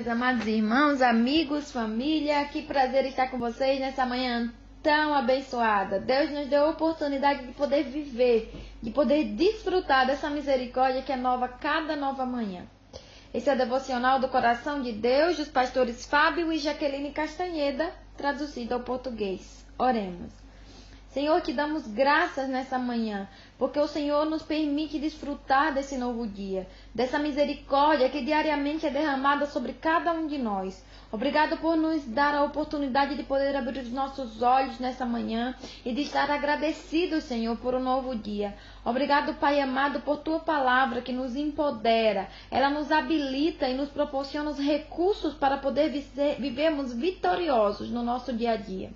amados irmãos, amigos, família, que prazer estar com vocês nessa manhã tão abençoada. Deus nos deu a oportunidade de poder viver, de poder desfrutar dessa misericórdia que é nova cada nova manhã. Esse é o devocional do coração de Deus, dos pastores Fábio e Jaqueline Castanheda, traduzido ao português. Oremos. Senhor, te damos graças nessa manhã, porque o Senhor nos permite desfrutar desse novo dia, dessa misericórdia que diariamente é derramada sobre cada um de nós. Obrigado por nos dar a oportunidade de poder abrir os nossos olhos nessa manhã e de estar agradecidos, Senhor, por um novo dia. Obrigado, Pai amado, por Tua palavra que nos empodera. Ela nos habilita e nos proporciona os recursos para poder vivermos vitoriosos no nosso dia a dia.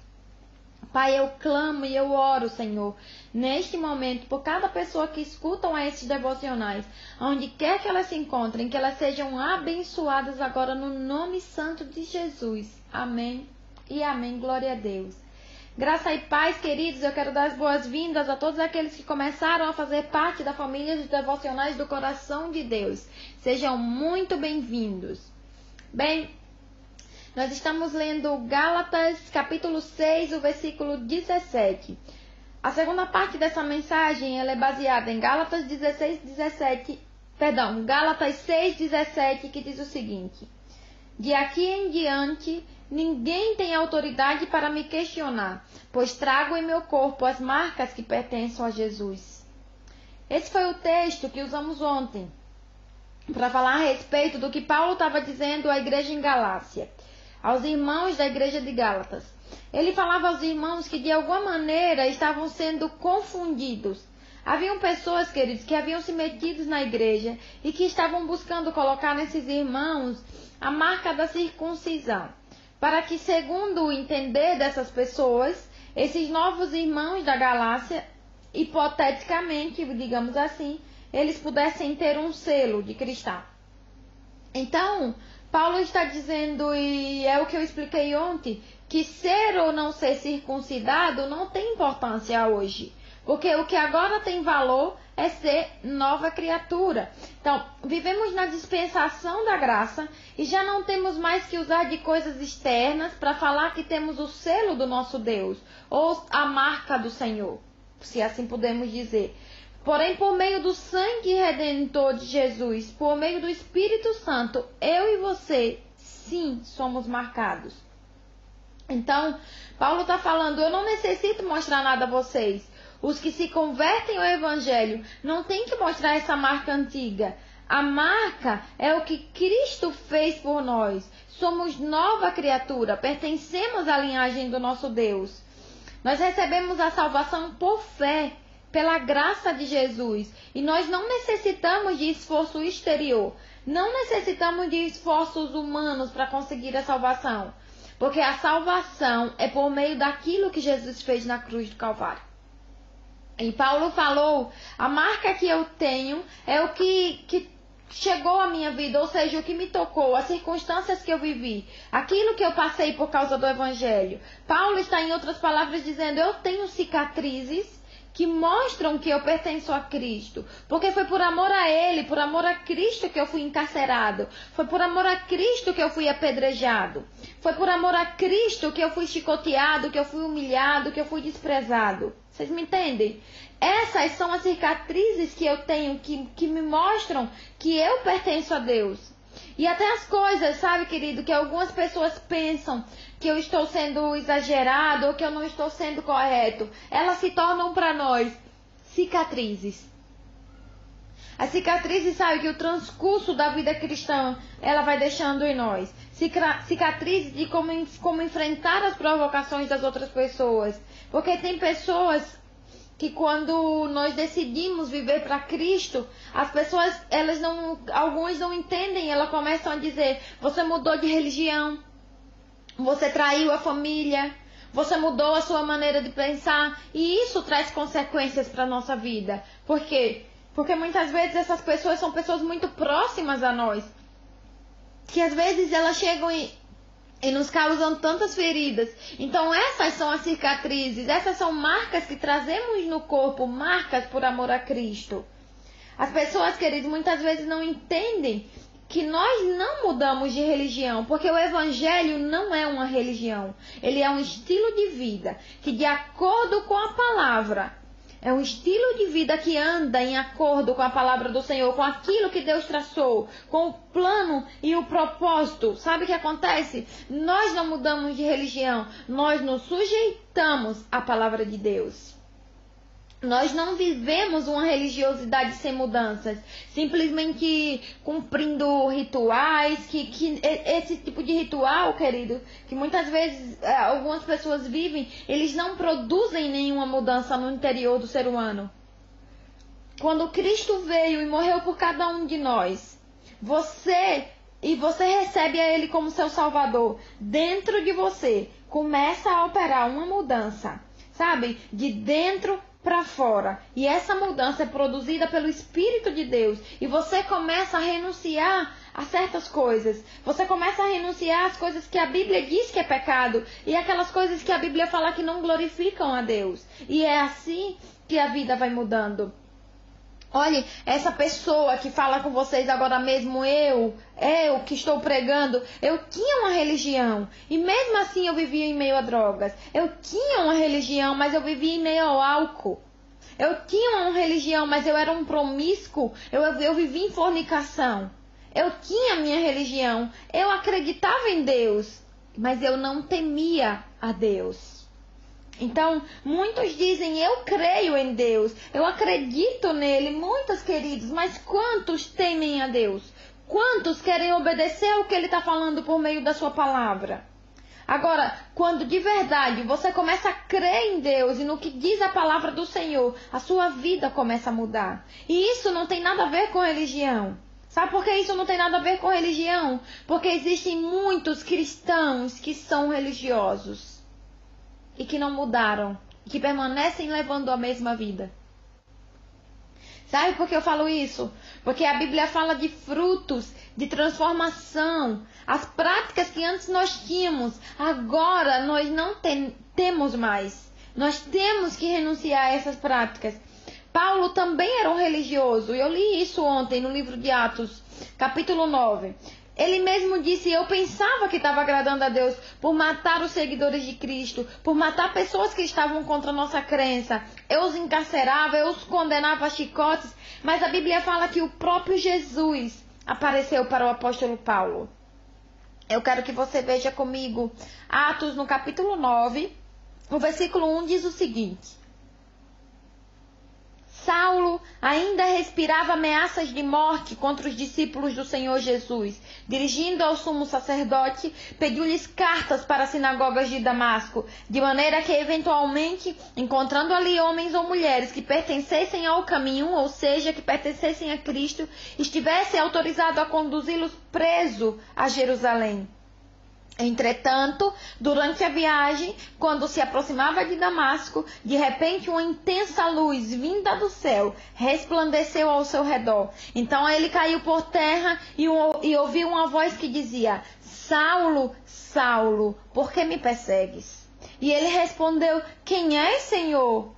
Pai, eu clamo e eu oro, Senhor, neste momento, por cada pessoa que escutam a esses devocionais, onde quer que elas se encontrem, que elas sejam abençoadas agora no nome santo de Jesus. Amém e amém. Glória a Deus. Graça e paz, queridos, eu quero dar as boas-vindas a todos aqueles que começaram a fazer parte da família dos devocionais do coração de Deus. Sejam muito bem-vindos. Bem, nós estamos lendo Gálatas, capítulo 6, o versículo 17. A segunda parte dessa mensagem ela é baseada em Gálatas 6, 17, que diz o seguinte: de aqui em diante, ninguém tem autoridade para me questionar, pois trago em meu corpo as marcas que pertencem a Jesus. Esse foi o texto que usamos ontem para falar a respeito do que Paulo estava dizendo à igreja em Galácia, aos irmãos da igreja de Gálatas. Ele falava aos irmãos que de alguma maneira estavam sendo confundidos. Haviam pessoas, queridos, que haviam se metido na igreja e que estavam buscando colocar nesses irmãos a marca da circuncisão, para que, segundo o entender dessas pessoas, esses novos irmãos da Galácia, hipoteticamente, digamos assim, eles pudessem ter um selo de cristão. Então, Paulo está dizendo, e é o que eu expliquei ontem, que ser ou não ser circuncidado não tem importância hoje. Porque o que agora tem valor é ser nova criatura. Então, vivemos na dispensação da graça e já não temos mais que usar de coisas externas para falar que temos o selo do nosso Deus, ou a marca do Senhor, se assim podemos dizer. Porém, por meio do sangue redentor de Jesus, por meio do Espírito Santo, eu e você, sim, somos marcados. Então, Paulo está falando, eu não necessito mostrar nada a vocês. Os que se convertem ao Evangelho não tem que mostrar essa marca antiga. A marca é o que Cristo fez por nós. Somos nova criatura, pertencemos à linhagem do nosso Deus. Nós recebemos a salvação por fé, pela graça de Jesus. E nós não necessitamos de esforço exterior. Não necessitamos de esforços humanos para conseguir a salvação. Porque a salvação é por meio daquilo que Jesus fez na cruz do Calvário. E Paulo falou, a marca que eu tenho é o que chegou à minha vida, ou seja, o que me tocou, as circunstâncias que eu vivi, aquilo que eu passei por causa do Evangelho. Paulo está, em outras palavras, dizendo, eu tenho cicatrizes que mostram que eu pertenço a Cristo, porque foi por amor a Ele, por amor a Cristo que eu fui encarcerado, foi por amor a Cristo que eu fui apedrejado, foi por amor a Cristo que eu fui chicoteado, que eu fui humilhado, que eu fui desprezado. Vocês me entendem? Essas são as cicatrizes que eu tenho, que me mostram que eu pertenço a Deus. E até as coisas, sabe, querido, que algumas pessoas pensam que eu estou sendo exagerado ou que eu não estou sendo correto, elas se tornam para nós cicatrizes. As cicatrizes, sabe, que o transcurso da vida cristã, ela vai deixando em nós. Cicatrizes de como enfrentar as provocações das outras pessoas. Porque tem pessoas que quando nós decidimos viver para Cristo, as pessoas, algumas não entendem, elas começam a dizer, você mudou de religião, você traiu a família, você mudou a sua maneira de pensar, e isso traz consequências para a nossa vida. Por quê? Porque muitas vezes essas pessoas são pessoas muito próximas a nós, que às vezes elas chegam e nos causam tantas feridas. Então essas são as cicatrizes, essas são marcas que trazemos no corpo, marcas por amor a Cristo. As pessoas, queridos, muitas vezes não entendem que nós não mudamos de religião, porque o evangelho não é uma religião. Ele é um estilo de vida que, de acordo com a palavra, é um estilo de vida que anda em acordo com a palavra do Senhor, com aquilo que Deus traçou, com o plano e o propósito. Sabe o que acontece? Nós não mudamos de religião, nós nos sujeitamos à palavra de Deus. Nós não vivemos uma religiosidade sem mudanças, simplesmente cumprindo rituais, esse tipo de ritual, querido, que muitas vezes algumas pessoas vivem, eles não produzem nenhuma mudança no interior do ser humano. Quando Cristo veio e morreu por cada um de nós, você recebe a Ele como seu Salvador, dentro de você começa a operar uma mudança, sabe? De dentro para fora. E essa mudança é produzida pelo Espírito de Deus. E você começa a renunciar a certas coisas. Você começa a renunciar às coisas que a Bíblia diz que é pecado. E aquelas coisas que a Bíblia fala que não glorificam a Deus. E é assim que a vida vai mudando. Olhe, essa pessoa que fala com vocês agora mesmo, eu que estou pregando, eu tinha uma religião e mesmo assim eu vivia em meio a drogas. Eu tinha uma religião, mas eu vivia em meio ao álcool. Eu tinha uma religião, mas eu era um promíscuo, eu vivia em fornicação. Eu tinha minha religião, eu acreditava em Deus, mas eu não temia a Deus. Então, muitos dizem, eu creio em Deus, eu acredito nele, muitos queridos, mas quantos temem a Deus? Quantos querem obedecer ao que ele está falando por meio da sua palavra? Agora, quando de verdade você começa a crer em Deus e no que diz a palavra do Senhor, a sua vida começa a mudar. E isso não tem nada a ver com religião. Sabe por que isso não tem nada a ver com religião? Porque existem muitos cristãos que são religiosos e que não mudaram, que permanecem levando a mesma vida. Sabe por que eu falo isso? Porque a Bíblia fala de frutos, de transformação. As práticas que antes nós tínhamos, agora nós não temos mais. Nós temos que renunciar a essas práticas. Paulo também era um religioso. Eu li isso ontem no livro de Atos, capítulo 9. Ele mesmo disse, eu pensava que estava agradando a Deus por matar os seguidores de Cristo, por matar pessoas que estavam contra a nossa crença. Eu os encarcerava, eu os condenava a chicotes, mas a Bíblia fala que o próprio Jesus apareceu para o apóstolo Paulo. Eu quero que você veja comigo Atos no capítulo 9, o versículo 1 diz o seguinte. Saulo ainda respirava ameaças de morte contra os discípulos do Senhor Jesus. Dirigindo ao sumo sacerdote, pediu-lhes cartas para as sinagogas de Damasco, de maneira que, eventualmente, encontrando ali homens ou mulheres que pertencessem ao caminho, ou seja, que pertencessem a Cristo, estivesse autorizado a conduzi-los preso a Jerusalém. Entretanto, durante a viagem, quando se aproximava de Damasco, de repente uma intensa luz vinda do céu resplandeceu ao seu redor. Então ele caiu por terra e ouviu uma voz que dizia, Saulo, Saulo, por que me persegues? E ele respondeu, quem és, Senhor?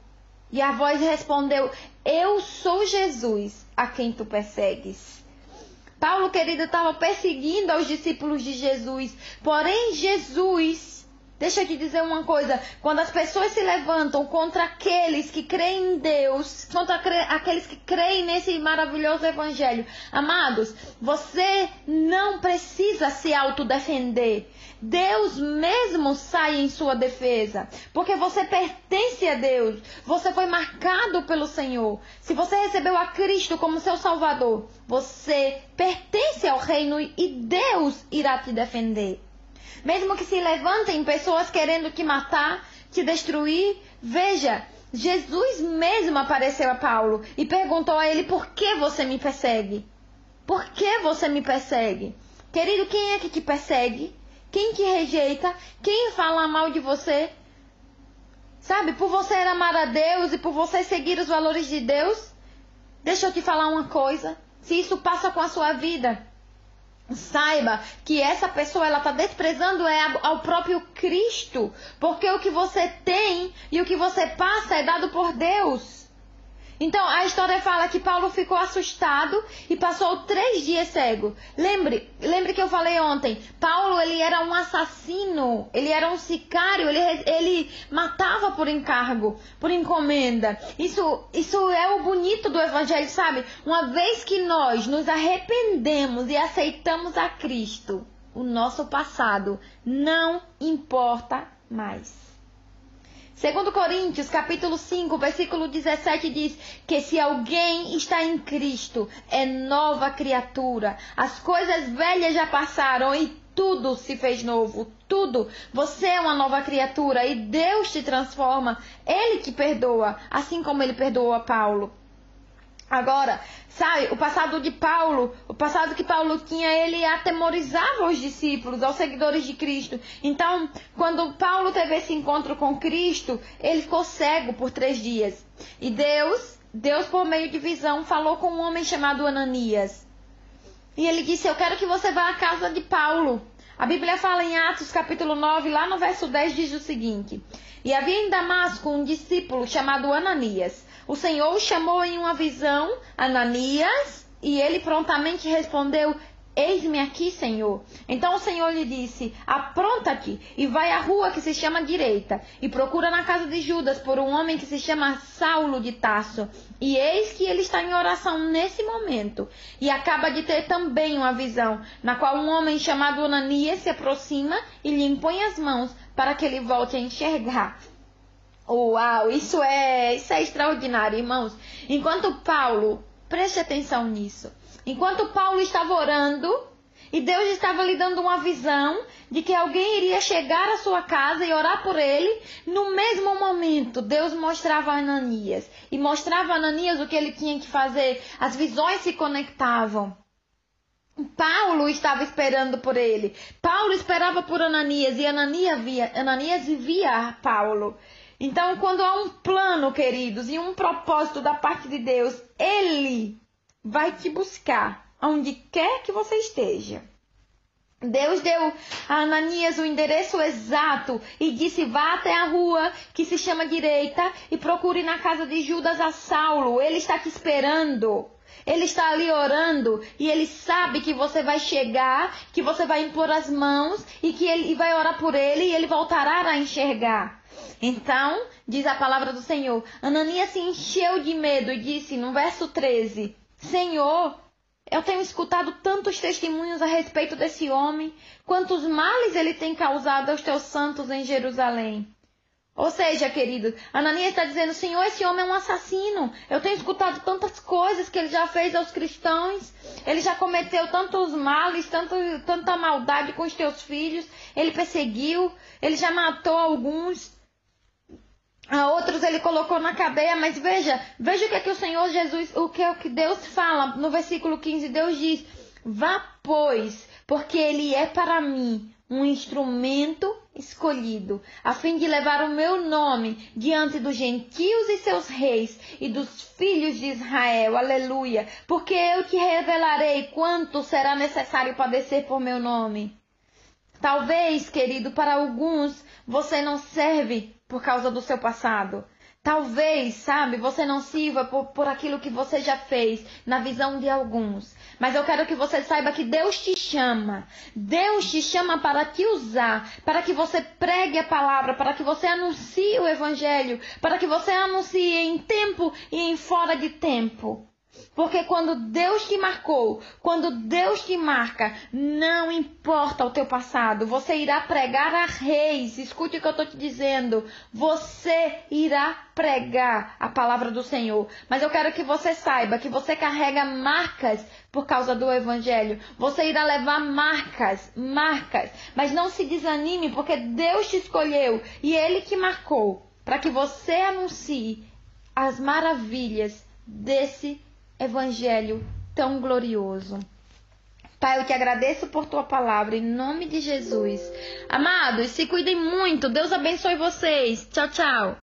E a voz respondeu, eu sou Jesus, a quem tu persegues. Paulo, querido, estava perseguindo aos discípulos de Jesus. Porém, Jesus, deixa eu te dizer uma coisa. Quando as pessoas se levantam contra aqueles que creem em Deus, contra aqueles que creem nesse maravilhoso evangelho, amados, você não precisa se autodefender. Deus mesmo sai em sua defesa, porque você pertence a Deus, você foi marcado pelo Senhor. Se você recebeu a Cristo como seu Salvador, você pertence ao reino e Deus irá te defender. Mesmo que se levantem pessoas querendo te matar, te destruir, veja, Jesus mesmo apareceu a Paulo e perguntou a ele, por que você me persegue? Por que você me persegue? Querido, quem é que te persegue? Quem te rejeita? Quem fala mal de você? Sabe, por você amar a Deus e por você seguir os valores de Deus? Deixa eu te falar uma coisa. Se isso passa com a sua vida, saiba que essa pessoa ela está desprezando ao próprio Cristo. Porque o que você tem e o que você passa é dado por Deus. Então, a história fala que Paulo ficou assustado e passou 3 dias cego. Lembre que eu falei ontem, Paulo, ele era um assassino, ele era um sicário, ele matava por encargo, por encomenda. Isso é o bonito do evangelho, sabe? Uma vez que nós nos arrependemos e aceitamos a Cristo, o nosso passado não importa mais. 2 Coríntios, capítulo 5, versículo 17 diz que se alguém está em Cristo, é nova criatura. As coisas velhas já passaram e tudo se fez novo. Tudo. Você é uma nova criatura e Deus te transforma. Ele que perdoa, assim como ele perdoou a Paulo. Agora, sabe, o passado de Paulo, o passado que Paulo tinha, ele atemorizava os discípulos, aos seguidores de Cristo. Então, quando Paulo teve esse encontro com Cristo, ele ficou cego por 3 dias. E Deus por meio de visão, falou com um homem chamado Ananias. E ele disse, eu quero que você vá à casa de Paulo. A Bíblia fala em Atos capítulo 9, lá no verso 10, diz o seguinte: e havia em Damasco um discípulo chamado Ananias. O Senhor o chamou em uma visão, Ananias, e ele prontamente respondeu, eis-me aqui, Senhor. Então o Senhor lhe disse, apronta-te e vai à rua que se chama Direita, e procura na casa de Judas por um homem que se chama Saulo de Tarso. E eis que ele está em oração nesse momento, e acaba de ter também uma visão, na qual um homem chamado Ananias se aproxima e lhe impõe as mãos para que ele volte a enxergar. Uau, isso é extraordinário, irmãos. Enquanto Paulo, preste atenção nisso, enquanto Paulo estava orando, e Deus estava lhe dando uma visão de que alguém iria chegar à sua casa e orar por ele, no mesmo momento Deus mostrava a Ananias, e mostrava a Ananias o que ele tinha que fazer. As visões se conectavam. Paulo estava esperando por ele, Paulo esperava por Ananias, e Ananias via Paulo. Então, quando há um plano, queridos, e um propósito da parte de Deus, Ele vai te buscar onde quer que você esteja. Deus deu a Ananias o endereço exato e disse, vá até a rua que se chama Direita e procure na casa de Judas a Saulo. Ele está te esperando. Ele está ali orando e ele sabe que você vai chegar, que você vai impor as mãos e que ele vai orar por ele e ele voltará a enxergar. Então, diz a palavra do Senhor, Ananias se encheu de medo e disse no verso 13, Senhor, eu tenho escutado tantos testemunhos a respeito desse homem, quantos males ele tem causado aos teus santos em Jerusalém. Ou seja, querido, Ananias está dizendo, Senhor, esse homem é um assassino. Eu tenho escutado tantas coisas que ele já fez aos cristãos. Ele já cometeu tantos males, tanta maldade com os teus filhos. Ele perseguiu, ele já matou alguns. A outros ele colocou na cadeia, mas veja o que é que o Senhor Jesus, o que é o que Deus fala no versículo 15, Deus diz, vá pois, porque ele é para mim um instrumento escolhido, a fim de levar o meu nome diante dos gentios e seus reis e dos filhos de Israel, aleluia, porque eu te revelarei quanto será necessário padecer por meu nome. Talvez, querido, para alguns você não serve por causa do seu passado. Talvez, sabe, você não sirva por aquilo que você já fez na visão de alguns. Mas eu quero que você saiba que Deus te chama. Deus te chama para te usar, para que você pregue a palavra, para que você anuncie o evangelho, para que você anuncie em tempo e em fora de tempo. Porque quando Deus te marcou, quando Deus te marca, não importa o teu passado, você irá pregar a reis. Escute o que eu estou te dizendo. Você irá pregar a palavra do Senhor. Mas eu quero que você saiba que você carrega marcas por causa do evangelho. Você irá levar marcas. Mas não se desanime, porque Deus te escolheu e Ele te marcou para que você anuncie as maravilhas desse evangelho tão glorioso. Pai, eu te agradeço por tua palavra, em nome de Jesus. Amados, se cuidem muito. Deus abençoe vocês. Tchau, tchau.